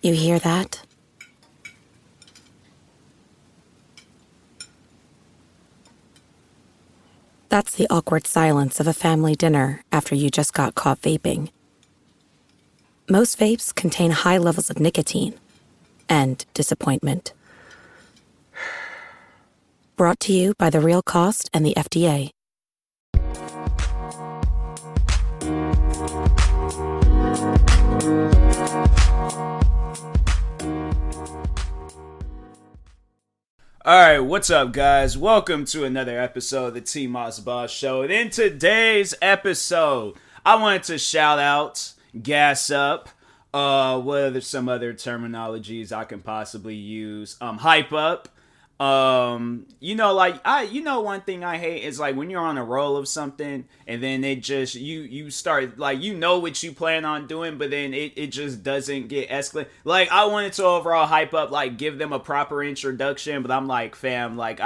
You hear that? That's the awkward silence of a family dinner after you just got caught vaping. Most vapes contain high levels of nicotine and disappointment. Brought to you by The Real Cost and the FDA. Alright, what's up guys? Welcome to another episode of the TMossBoss Show. And in today's episode, I wanted to shout out, gas up, what are some other terminologies I can possibly use? Hype up. One thing I hate is like when you're on a roll of something and then it just, you start, like, you know what you plan on doing, but then it just doesn't get escalated. Like, I wanted to overall hype up, like, give them a proper introduction, but I'm like, fam, like,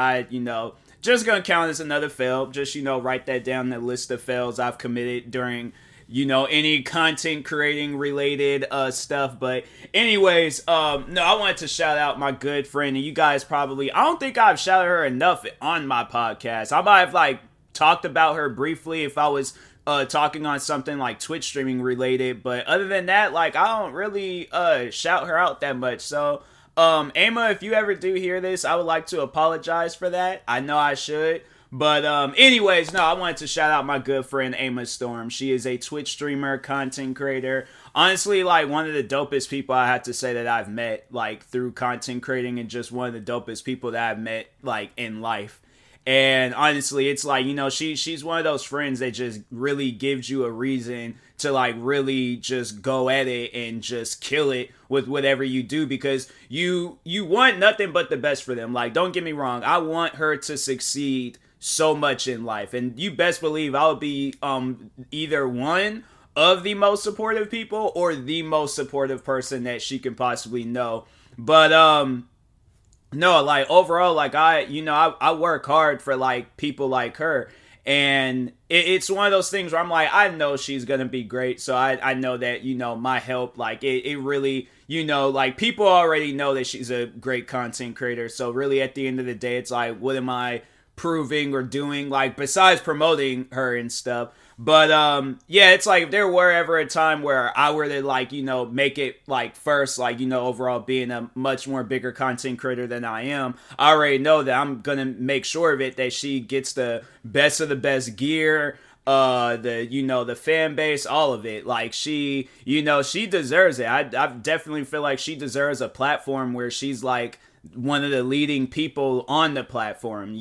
just gonna count as another fail. Just, write that down in the list of fails I've committed during any content creating related stuff. But anyways, I wanted to shout out my good friend, and you guys probably, I don't think I've shouted her enough on my podcast. I might have talked about her briefly if I was talking on something like Twitch streaming related, but other than that, I don't really shout her out that much. So Emma, if you ever do hear this, I would like to apologize for that. I know I should. But anyways, I wanted to shout out my good friend Emma Storm. She is a Twitch streamer, content creator. Honestly, one of the dopest people I have to say that I've met, through content creating, and just one of the dopest people that I've met, in life. And honestly, it's she's one of those friends that just really gives you a reason to really just go at it and just kill it with whatever you do, because you want nothing but the best for them. Don't get me wrong, I want her to succeed so much in life, and you best believe I'll be either one of the most supportive people or the most supportive person that she can possibly know. But no, overall, I work hard for people like her, and it's one of those things where I'm I know she's gonna be great, so I know that my help, it really, people already know that she's a great content creator. So really, at the end of the day, it's what am I proving or doing, besides promoting her and stuff? But yeah, it's if there were ever a time where I were to make it first, overall being a much more bigger content creator than I am, I already know that I'm gonna make sure of it, that she gets the best of the best gear, the fan base, all of it. She deserves it. I definitely feel she deserves a platform where she's one of the leading people on the platform,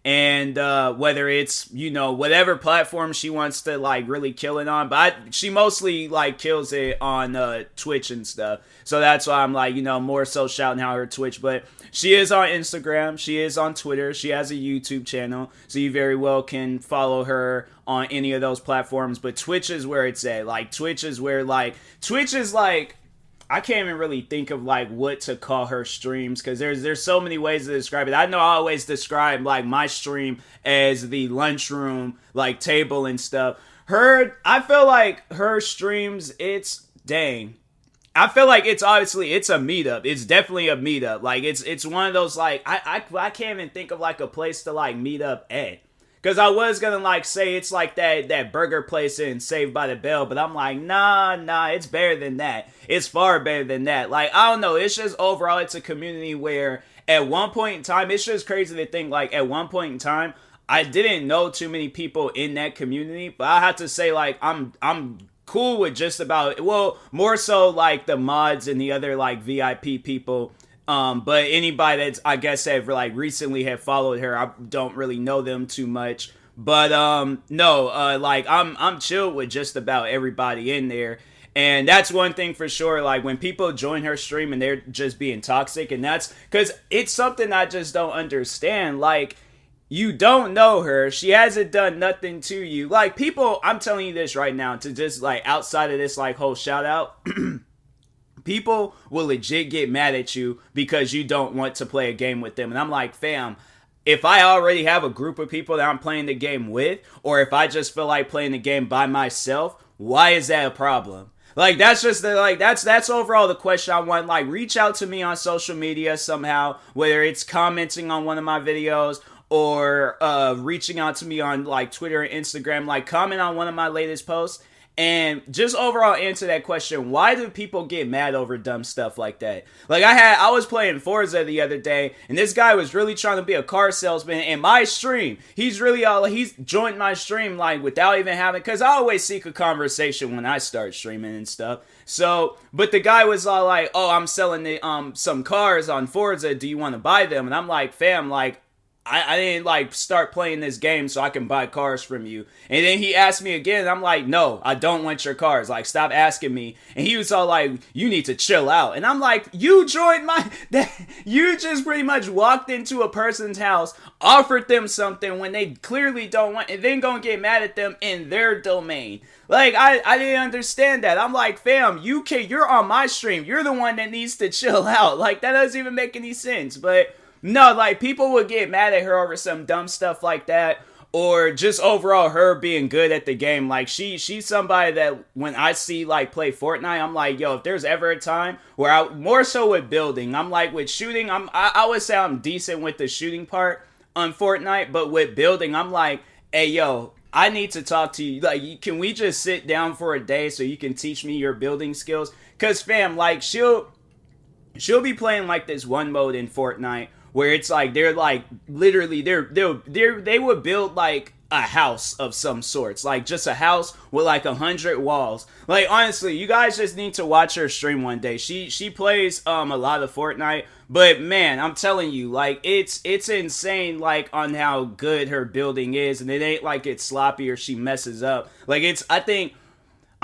and whether it's whatever platform she wants to really kill it on, but she mostly kills it on Twitch and stuff. So that's why I'm more so shouting out her Twitch. But she is on Instagram, she is on Twitter, she has a YouTube channel, so you very well can follow her on any of those platforms. But Twitch is where it's at. Twitch is where Twitch is I can't even really think of what to call her streams, because there's so many ways to describe it. I know I always describe my stream as the lunchroom table and stuff. I feel her streams, I feel it's obviously, it's a meetup. It's definitely a meetup. It's one of those I can't even think of a place to meet up at. Because I was going to say it's that burger place in Saved by the Bell, but I'm nah, it's better than that. It's far better than that. I don't know, it's just overall, it's a community where at one point in time, it's just crazy to think at one point in time, I didn't know too many people in that community, but I have to say I'm cool with just about, well, more so the mods and the other VIP people. But anybody that's, I guess, have recently have followed her, I don't really know them too much. But I'm chill with just about everybody in there. And that's one thing for sure, when people join her stream and they're just being toxic, and that's because it's something I just don't understand. You don't know her, she hasn't done nothing to you. People, I'm telling you this right now, to just outside of this whole shout out, people will legit get mad at you because you don't want to play a game with them. And I'm fam, if I already have a group of people that I'm playing the game with, or if I just feel like playing the game by myself, why is that a problem? Like, that's just the, like, that's overall the question I want. Like, reach out to me on social media somehow, whether it's commenting on one of my videos or reaching out to me on like Twitter and Instagram. Like, comment on one of my latest posts and just overall answer that question. Why do people get mad over dumb stuff like that? Like, I was playing Forza the other day, and this guy was really trying to be a car salesman in my stream. He's joined my stream like without even having, because I always seek a conversation when I start streaming and stuff. So, but the guy was all like, "Oh, I'm selling some cars on Forza. Do you want to buy them?" And I'm like, "Fam, like, I didn't like start playing this game so I can buy cars from you." And then he asked me again, and I'm like, "No, I don't want your cars. Like, stop asking me." And he was all like, "You need to chill out." And I'm like, "You joined you just pretty much walked into a person's house, offered them something when they clearly don't want, and then gonna get mad at them in their domain." Like, I didn't understand that. I'm like, "Fam, you're on my stream. You're the one that needs to chill out." Like, that doesn't even make any sense. But no, like, people would get mad at her over some dumb stuff like that, or just overall her being good at the game. Like, she's somebody that when I see, like, play Fortnite, I'm like, yo, if there's ever a time where more so with building, I'm like, with shooting, I would say I'm decent with the shooting part on Fortnite, but with building, I'm like, hey, yo, I need to talk to you. Like, can we just sit down for a day so you can teach me your building skills? Because, fam, like, she'll be playing, like, this one mode in Fortnite where it's like they're like literally they would build like a house of some sorts, like just a house with like 100 walls. Like, honestly, you guys just need to watch her stream one day. She plays a lot of Fortnite, but man, I'm telling you, like, it's insane, like, on how good her building is, and it ain't like it's sloppy or she messes up. Like,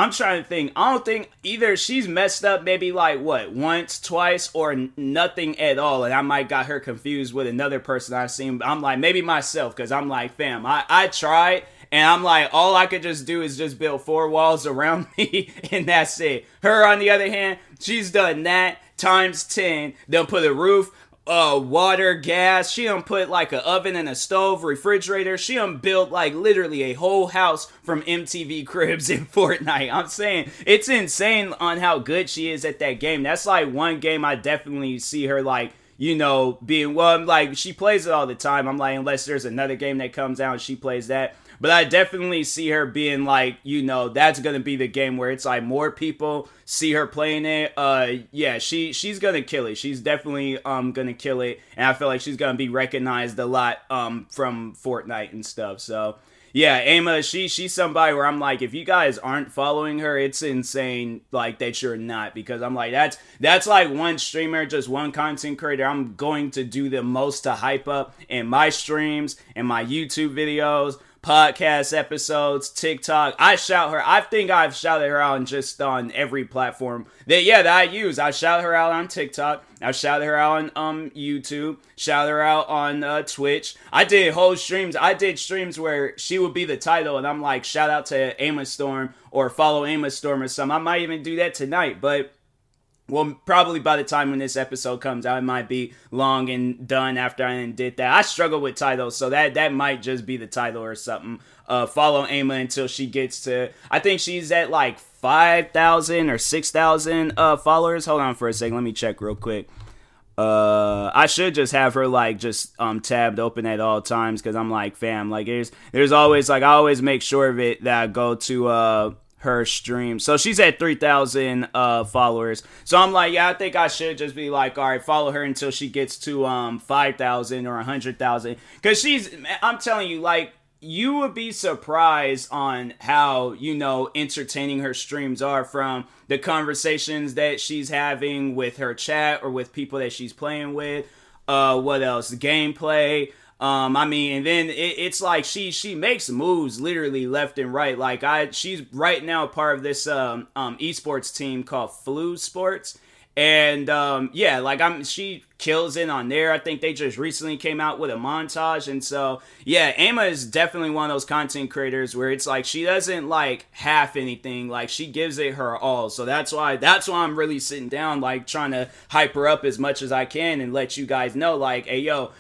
I'm trying to think. I don't think either she's messed up maybe like what, once, twice, or nothing at all. And I might got her confused with another person I've seen. I'm like, maybe myself, because I'm like, fam, I tried, and I'm like, all I could just do is just build 4 walls around me, and that's it. Her, on the other hand, she's done that times 10. They'll put a roof, water, gas. She done put like an oven and a stove, refrigerator. She done built like literally a whole house from MTV Cribs in Fortnite. I'm saying, it's insane on how good she is at that game. That's like one game I definitely see her like, you know, being, well, like, she plays it all the time. I'm like, unless there's another game that comes out and she plays that. But I definitely see her being like, you know, that's going to be the game where it's like more people see her playing it. Yeah, she's going to kill it. She's definitely going to kill it. And I feel like she's going to be recognized a lot from Fortnite and stuff. So, yeah, Emma, she's somebody where I'm like, if you guys aren't following her, it's insane, like, that you're not. Because I'm like, that's like one streamer, just one content creator I'm going to do the most to hype up in my streams and my YouTube videos, podcast episodes, TikTok. I shout her. I think I've shouted her out on every platform that I use. I shout her out on TikTok. I shouted her out on YouTube. Shout her out on Twitch. I did whole streams. I did streams where she would be the title, and I'm like, shout out to Emma Storm or follow Emma Storm or something. I might even do that tonight, but well, probably by the time when this episode comes out, it might be long and done after I did that. I struggle with titles, so that might just be the title or something. Follow Emma until she gets to, I think she's at like 5,000 or 6,000 followers. Hold on for a second. Let me check real quick. I should just have her like just tabbed open at all times, because I'm like, fam, like there's always, like, I always make sure of it that I go to her stream. So she's at 3,000 followers. So I'm like, yeah, I think I should just be like, all right, follow her until she gets to 5,000 or 100,000. Because I'm telling you, like, you would be surprised on how, you know, entertaining her streams are, from the conversations that she's having with her chat or with people that she's playing with. What else? Gameplay. I mean, and then it's like she makes moves literally left and right. Like, she's right now part of this esports team called Flu Sports, and yeah, like she kills it on there. I think they just recently came out with a montage, and so yeah, Emma is definitely one of those content creators where it's like she doesn't like half anything. Like, she gives it her all. So that's why I'm really sitting down, like, trying to hype her up as much as I can and let you guys know, like, hey, yo,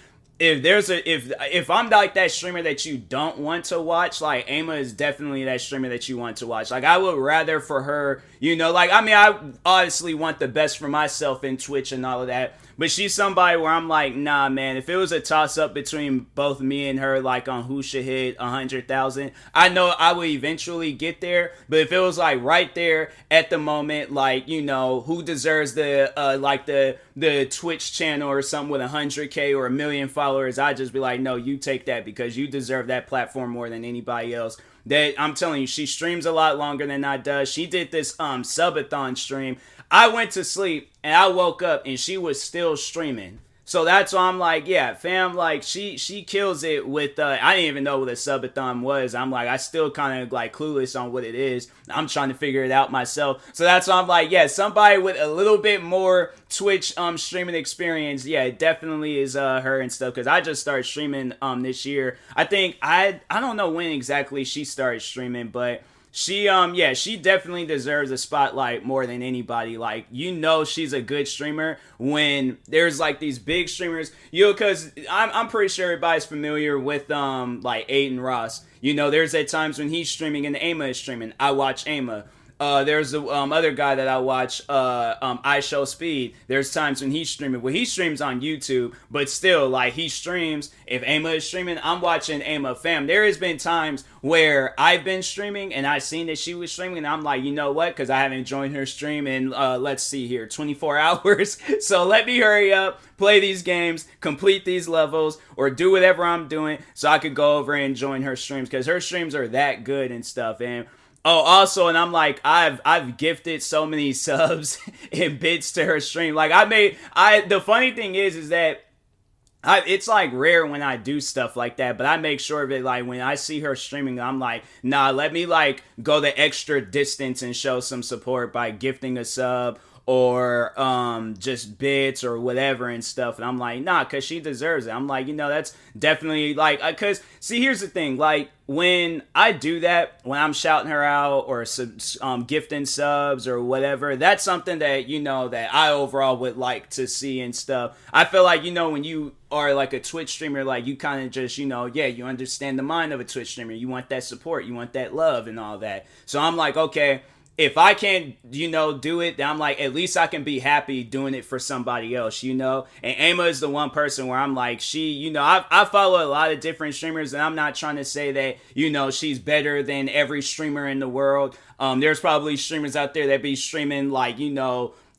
if I'm like that streamer that you don't want to watch, like Ama is definitely that streamer that you want to watch. Like I would rather for her, like I mean I obviously want the best for myself in Twitch and all of that. But she's somebody where I'm like, nah, man, if it was a toss up between both me and her, like on who should hit 100,000, I know I would eventually get there. But if it was like right there at the moment, like, who deserves the Twitch channel or something with 100K or 1 million followers, I'd just be like, no, you take that because you deserve that platform more than anybody else. That I'm telling you, she streams a lot longer than I does. She did this subathon stream. I went to sleep and I woke up and she was still streaming. So that's why I'm like, yeah, fam, like she kills it with I didn't even know what a subathon was. I'm like, I still kind of like clueless on what it is. I'm trying to figure it out myself. So that's why I'm like, yeah, somebody with a little bit more Twitch streaming experience, yeah, it definitely is her and stuff, because I just started streaming this year. I think I don't know when exactly she started streaming, but she definitely deserves a spotlight more than anybody. Like, she's a good streamer when there's like these big streamers, because I'm pretty sure everybody's familiar with like Aiden Ross. There's at times when he's streaming and Ama is streaming. I watch Ama. There's the other guy that I watch, I Show Speed. There's times when he's streaming. Well, he streams on YouTube, but still, like, he streams. If Ama is streaming, I'm watching Ama. Fam, there has been times where I've been streaming and I seen that she was streaming, and I'm like, you know what? Because I haven't joined her stream in, let's see here, 24 hours. So let me hurry up, play these games, complete these levels, or do whatever I'm doing so I could go over and join her streams, because her streams are that good and stuff. And oh, also, and I'm like, I've gifted so many subs and bits to her stream. Like, the funny thing is that it's like rare when I do stuff like that, but I make sure of it. Like, when I see her streaming, I'm like, nah, let me like go the extra distance and show some support by gifting a sub or just bits or whatever and stuff. And I'm like, nah, because she deserves it. I'm like, that's definitely like, because see, here's the thing, like, when I do that, when I'm shouting her out or gifting subs or whatever, that's something that, that I overall would like to see and stuff. I feel like, when you are like a Twitch streamer, like, you kind of just, you understand the mind of a Twitch streamer. You want that support, you want that love and all that. So I'm like, okay, if I can't, do it, then I'm like, at least I can be happy doing it for somebody else, And Ama is the one person where I'm like, I follow a lot of different streamers, and I'm not trying to say that, she's better than every streamer in the world. There's probably streamers out there that be streaming like,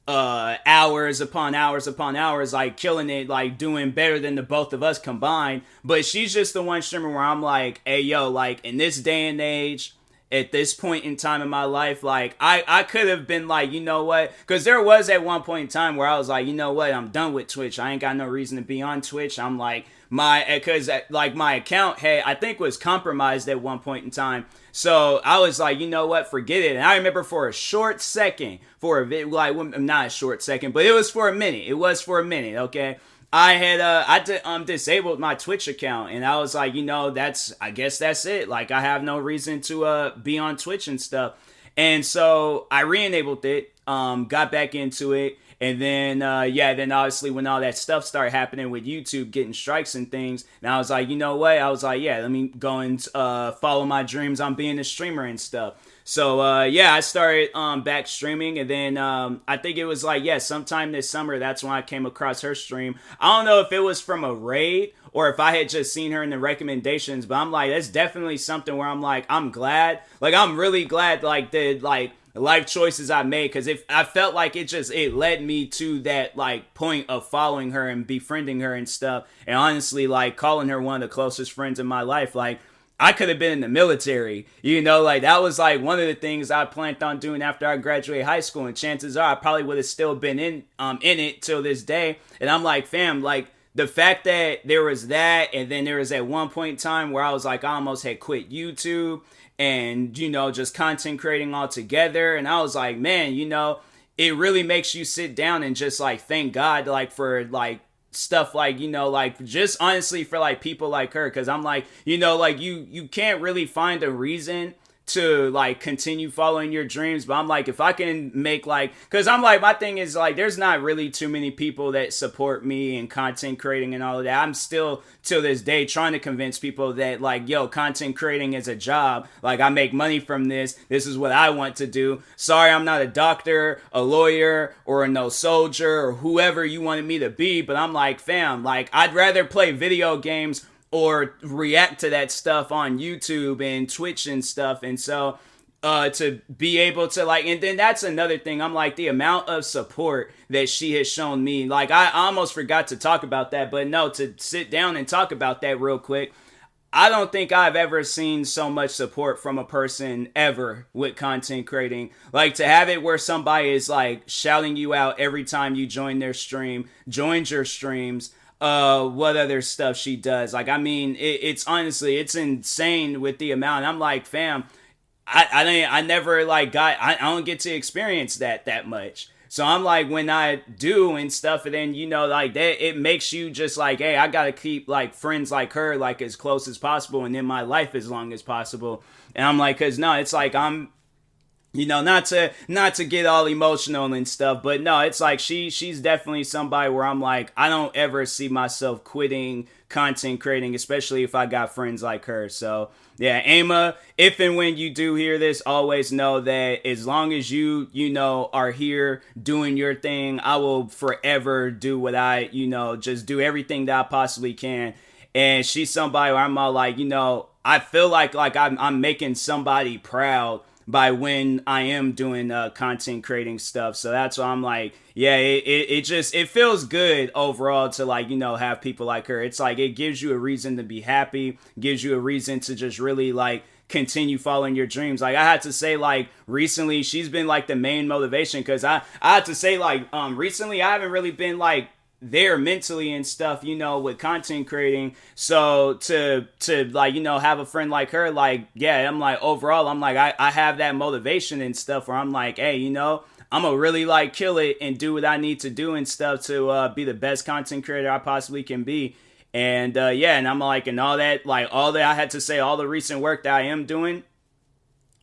hours upon hours upon hours, like killing it, like doing better than the both of us combined. But she's just the one streamer where I'm like, hey, yo, like, in this day and age, at this point in time in my life, like, I could have been like, you know what? Because there was at one point in time where I was like, you know what? I'm done with Twitch. I ain't got no reason to be on Twitch. I'm like, my account I think was compromised at one point in time. So I was like, you know what? Forget it. And I remember for a short second, not a short second, but it was for a minute. It was for a minute, okay? I had disabled my Twitch account, and I was like, I guess that's it. Like, I have no reason to be on Twitch and stuff. And so I re-enabled it, got back into it, and then then obviously when all that stuff started happening with YouTube getting strikes and things, and I was like, you know what? I was like, yeah, let me go and follow my dreams on being a streamer and stuff. So, I started back streaming, and then I think it was like, sometime this summer, that's when I came across her stream. I don't know if it was from a raid or if I had just seen her in the recommendations, but I'm like, that's definitely something where I'm like, I'm glad. Like, I'm really glad, like, the life choices I made, because if I felt like it led me to that, like, point of following her and befriending her and stuff, and honestly, like, calling her one of the closest friends in my life. Like, I could have been in the military, like, that was like one of the things I planned on doing after I graduated high school, and chances are I probably would have still been in it till this day. And I'm like, fam, like, the fact that there was that, and then there was at one point in time where I was like, I almost had quit YouTube and, just content creating altogether. And I was like, man, it really makes you sit down and just like thank God, like, for like stuff like, like, just honestly for like people like her. Because I'm like, like, you can't really find a reason to like continue following your dreams. But I'm like, if I can make like, because I'm like, my thing is like, there's not really too many people that support me in content creating and all of that. I'm still till this day trying to convince people that like, yo, content creating is a job. Like, I make money from this. This is what I want to do. Sorry, I'm not a doctor, a lawyer, or a no soldier, or whoever you wanted me to be. But I'm like, fam, like, I'd rather play video games or react to that stuff on YouTube and Twitch and stuff. And so to be able to like, and then that's another thing. I'm like, the amount of support that she has shown me, like, I almost forgot to talk about that, but no, to sit down and talk about that real quick. I don't think I've ever seen so much support from a person ever with content creating. Like, to have it where somebody is like shouting you out every time you join their stream, joins your streams, what other stuff she does. Like, I mean, it's honestly, it's insane with the amount. I'm like, fam, I never like I don't get to experience that much. So I'm like, when I do and stuff, and then, you know, like that, it makes you just like, hey, I gotta keep like friends like her, like as close as possible and in my life as long as possible. And I'm like, cause no, it's like, I'm, you know, not to get all emotional and stuff, but no, it's like she's definitely somebody where I'm like, I don't ever see myself quitting content creating, especially if I got friends like her. So yeah, Ama, if and when you do hear this, always know that as long as you know, are here doing your thing, I will forever do what I, you know, just do everything that I possibly can. And she's somebody where I'm all like, you know, I feel like I'm making somebody proud by when I am doing content creating stuff. So that's why I'm like, yeah, it just, it feels good overall to like, you know, have people like her. It's like, it gives you a reason to be happy, gives you a reason to just really like continue following your dreams. Like, I had to say, like, recently she's been like the main motivation, because I had to say, like, recently I haven't really been like there mentally and stuff, you know, with content creating. So to like, you know, have a friend like her, like, yeah, I'm like, overall, I'm like, I have that motivation and stuff where I'm like, hey, you know, I'm gonna really like kill it and do what I need to do and stuff to be the best content creator I possibly can be. And yeah, and I'm like, and all that, like, all that I had to say, all the recent work that I am doing,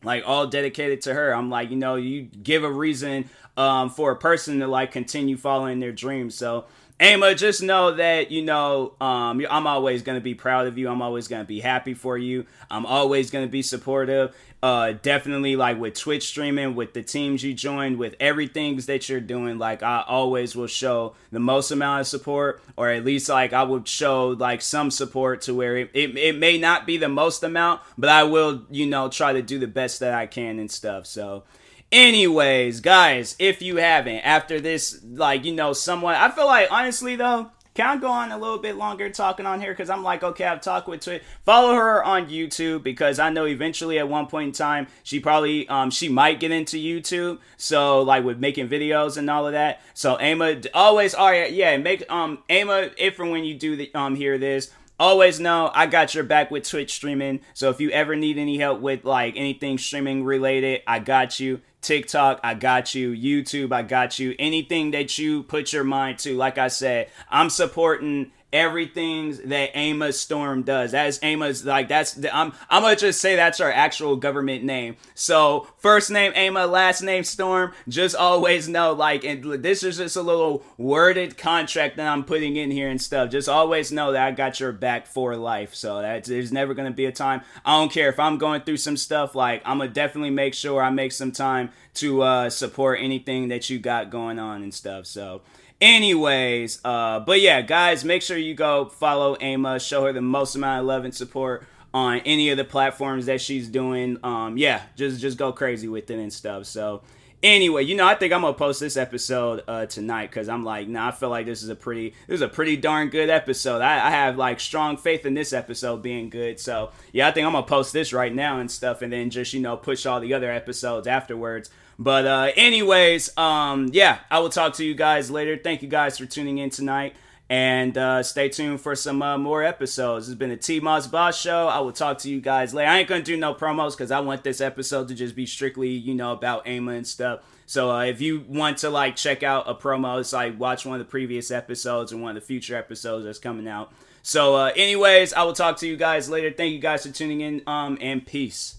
like, all dedicated to her. I'm like, you know, you give a reason for a person to like continue following their dreams. So Ama, just know that, you know, I'm always going to be proud of you. I'm always going to be happy for you. I'm always going to be supportive. Definitely, like, with Twitch streaming, with the teams you joined, with everything that you're doing, like, I always will show the most amount of support, or at least, like, I would show, like, some support to where it may not be the most amount, but I will, you know, try to do the best that I can and stuff. So anyways, guys, if you haven't, after this, like, you know, somewhat, I feel like, honestly, though, can I go on a little bit longer talking on here? Because I'm like, okay, I've talked with Twitch. Follow her on YouTube, because I know eventually at one point in time, she probably, she might get into YouTube. So, like, with making videos and all of that. So, Ama, always, all right, yeah, make, Ama, if and when you do hear this, always know I got your back with Twitch streaming. So if you ever need any help with like anything streaming related, I got you. TikTok, I got you. YouTube, I got you. Anything that you put your mind to, like I said, I'm supporting everything that Ama Storm does. That's Ama's, like, that's I'm gonna just say that's our actual government name. So first name Ama, last name Storm. Just always know, like, and this is just a little worded contract that I'm putting in here and stuff. Just always know that I got your back for life. So there's never gonna be a time, I don't care if I'm going through some stuff, like, I'm gonna definitely make sure I make some time to support anything that you got going on and stuff. So anyways, but yeah, guys, make sure you go follow Ama, show her the most amount of love and support on any of the platforms that she's doing. Yeah, just go crazy with it and stuff. So anyway, you know, I think I'm gonna post this episode tonight, because I'm like, nah, I feel like this is a pretty darn good episode. I have like strong faith in this episode being good. So yeah, I think I'm gonna post this right now and stuff, and then just, you know, push all the other episodes afterwards. But anyways, yeah, I will talk to you guys later. Thank you guys for tuning in tonight, and stay tuned for some more episodes. This has been the TMossBoss show. I will talk to you guys later. I ain't gonna do no promos, because I want this episode to just be strictly, you know, about Ama and stuff. So if you want to like check out a promo, it's like watch one of the previous episodes and one of the future episodes that's coming out. So anyways, I will talk to you guys later. Thank you guys for tuning in, and peace.